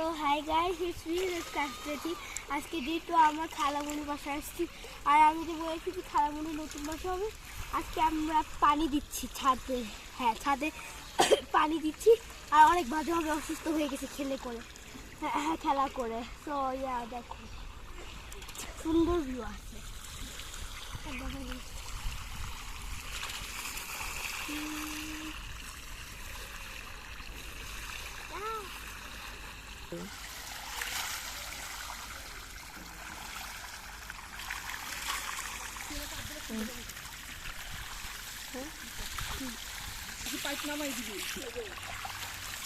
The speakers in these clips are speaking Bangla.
তো হাই গাইস, ইটস মি কাস্টেটি। আজকে যেহেতু আমার খালামণির বাসায় আসছি, আর আমি যে বলেছি যে খালামণির নতুন বাসা হবে, আজকে আমরা পানি দিচ্ছি ছাদে। হ্যাঁ, ছাদে পানি দিচ্ছি। আর অনেক বাজেভাবে অসুস্থ হয়ে গেছে খেলে করে, হ্যাঁ খেলা করে। তো ইয়া দেখো, সুন্দর ভিউ আছে।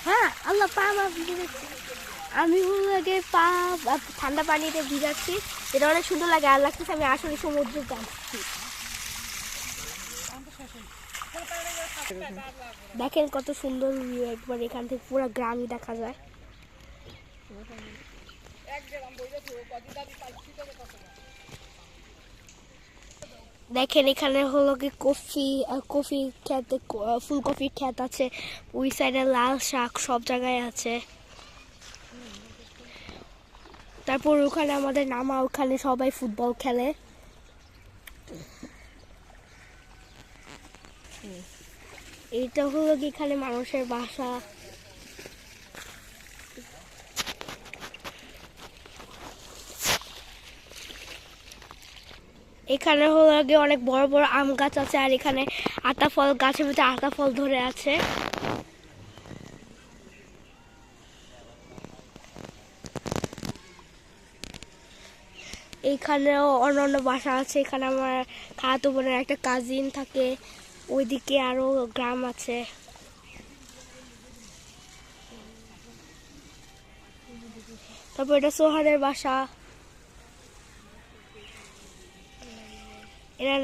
হ্যাঁ আল্লাহ পা আমার ভিজে যাচ্ছে। আমি আগে পা ঠান্ডা পানিতে ভিজাচ্ছি, এটা অনেক সুন্দর লাগে। আর লাগতেছে আমি আসলে সমুদ্রে যাচ্ছি। দেখেন কত সুন্দর ভিউ, একবার এখান থেকে পুরো গ্রামই দেখা যায়। দেখেন এখানে হলো কি কফি খেতে, ফুলকপির ক্ষেত আছে, ওই সাইডে লাল শাক সব জায়গায় আছে। তারপর ওখানে আমাদের নামা, ওখানে সবাই ফুটবল খেলে। এইটা হলো কি এখানে মানুষের বাসা। এখানে হলো গিয়ে অনেক বড় বড় আম গাছ আছে, আর এখানে আতা ফল গাছের ভিতরে আতা ফল ধরে আছে। এইখানেও অন্য বাসা আছে। এখানে আমার খালাতো বোনের একটা কাজিন থাকে, ওইদিকে আরো গ্রাম আছে। তারপর এটা সোহানের বাসা, এরা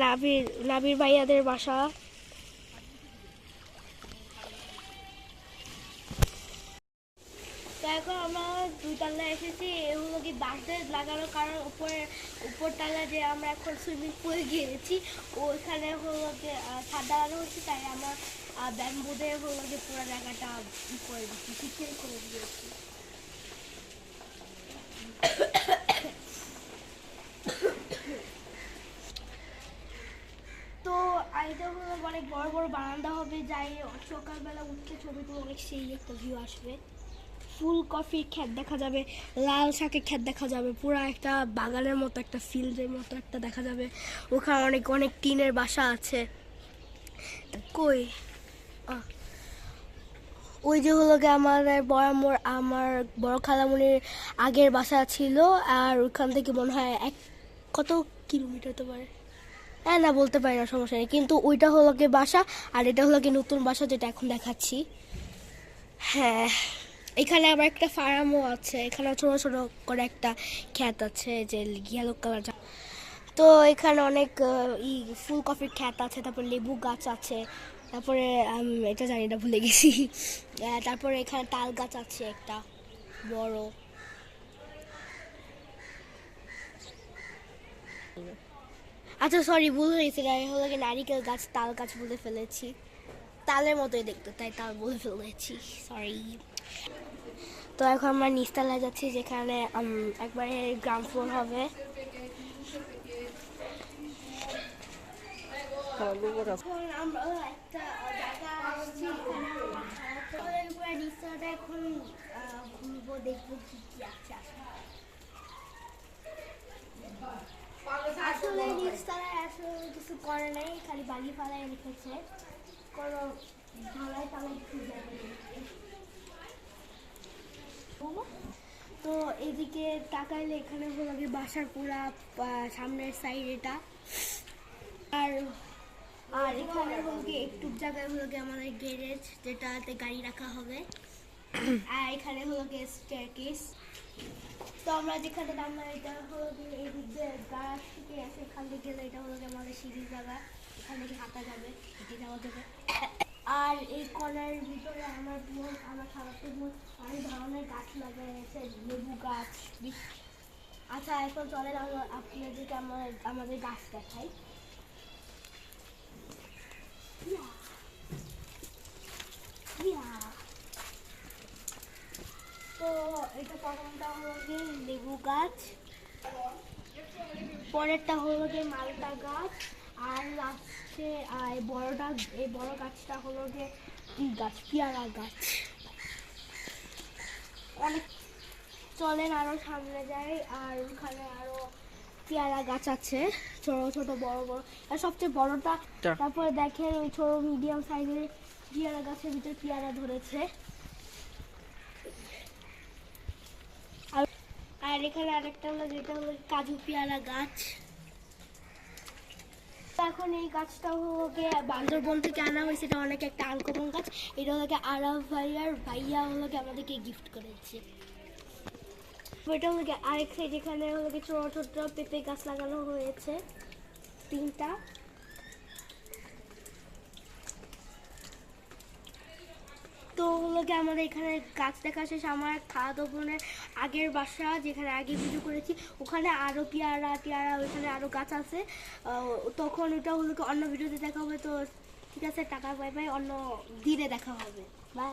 নাবির ভাইয়াদের বাসা। তো এখন আমরা দুই তলায় এসেছি, এগুলো কি বাঁশের লাগানোর কারণ উপর তলায় যে আমরা এখন সুইমিং পুলে গিয়েছি, ওইখানে হলো যে ছাদ লাগানো হচ্ছে, তাই আমরা ব্যাম্বুতে হলো যে পুরো জায়গাটা করে দিচ্ছি, পিছিয়ে করে দিয়েছি। তো এটা হলো অনেক বড় বড় বারান্দা হবে, যাই সকালবেলা উঠে ছবি তুলে অনেক সেই একটা ভিউ আসবে। ফুলকপির ক্ষেত দেখা যাবে, লাল শাকের ক্ষেত দেখা যাবে, পুরো একটা বাগানের মতো, একটা ফিল্ডের মতো একটা দেখা যাবে। ওখানে অনেক অনেক টিনের বাসা আছে। কই ওই যে হলো গিয়ে আমার বড় খালামণির আগের বাসা ছিল, আর ওখান থেকে মনে হয় কত কিলোমিটার তো পারে, হ্যাঁ না বলতে পারি না, সমস্যা নেই। কিন্তু ওইটা হলো গিয়ে বাসা, আর এটা হলো গিয়ে নতুন বাসা যেটা এখন দেখাচ্ছি। হ্যাঁ, এখানে আবার একটা ফার্মও আছে। এখানে ছোট ছোট করে একটা ক্ষেত আছে যে ইয়েলো কালার। তো এখানে অনেক ফুলকপির ক্ষেত আছে, তারপর লেবু গাছ আছে, তারপরে এটা জানি না, ভুলে গেছি। তারপরে এখানে তাল গাছ আছে একটা বড়। আচ্ছা সরি, ভুল হয়েছে, হলো কি নারিকেল গাছ, তাল গাছ বলে ফেলেছি। তালের মতোই দেখতে, তাই তাল বলে ফেলেছি, সরি। তো এখন আমরা নিচতলায় যাচ্ছি, যেখানে একবারে গ্রাউন্ড ফ্লোর হবে। আমরা একটা জায়গা আসছি, নিচতলাটা এখন ঘুরবো, দেখবো কি কি আছে। আসলে নিচতলায় আসলে কিছু করে নাই, খালি বালি ফালাই রেখেছে, কোনো ঢালাই টালাই কিছু জায়গা নেই। তো এদিকে তাকাইলে এখানে হলো গিয়ে বাসার পুরা সামনের সাইড এটা। আর আর এখানে হলো গিয়ে একটু জায়গায় হলো গিয়ে আমাদের গ্যারেজ, যেটাতে গাড়ি রাখা হবে। আর এখানে হলো গিয়ে স্টেয়ারকেস। তো আমরা যেখানে নামলাম, এটা হলো গিয়ে এই দিক দিয়ে গাছ থেকে আছে, এখান থেকে গেলে এটা হলো গিয়ে আমাদের সিঁড়ির জায়গা, এখান থেকে হাঁটা যাবে, হেঁটে যাওয়া যাবে। আর এই কর্নারের ভিতরে আমার খালাতো বোন অনেক ধরনের গাছ লাগাইছে, লেবু গাছ। আচ্ছা এখন চলেন আপনাদেরকে আমাদের গাছ দেখাই। তো এটা প্রথমটা হলো কি লেবু গাছ, পরেরটা হলো গিয়ে মালটা গাছ, আর লাস্টে এই বড় গাছটা হলো গিয়ে কি গাছ, পেয়ারা গাছ। অনেক, চলেন আরো সামনে যাই, আর ওখানে আরো পেয়ারা গাছ আছে, ছোট ছোট বড় বড়, আর সবচেয়ে বড়টা। তারপরে দেখেন ওই ছোট মিডিয়াম সাইজের পেয়ারা গাছের ভিতরে পেয়ারা ধরেছে। আর এখানে আরেকটা হলো যেটা হলো কাজু পেয়ারা গাছ। এখন এই গাছটা হলো গিয়ে বান্দরবন থেকে আনা হয়েছে, এটা অনেক একটা আনকমন গাছ। এটা হলো গিয়ে আরাফ ভাইয়া হলো গিয়ে আমাদেরকে গিফট করেছে। এটা হলো গিয়ে আরেক সাইড, এখানে হলো গিয়ে ছোট ছোট পেঁপে গাছ লাগানো হয়েছে 3টা। তো হলো গিয়ে আমাদের এখানে গাছ দেখা শেষ। আমার খাওয়া বোনের আগের বাসা, যেখানে আগে ভিডিও করেছি, ওখানে আরো পেয়ারা টিয়ারা, ওইখানে আরো গাছ আছে। তখন ওটা হলো অন্য ভিডিওতে দেখা হবে। তো ঠিক আছে, টাকা বাই বাই, অন্য দিনে দেখা হবে। বাই।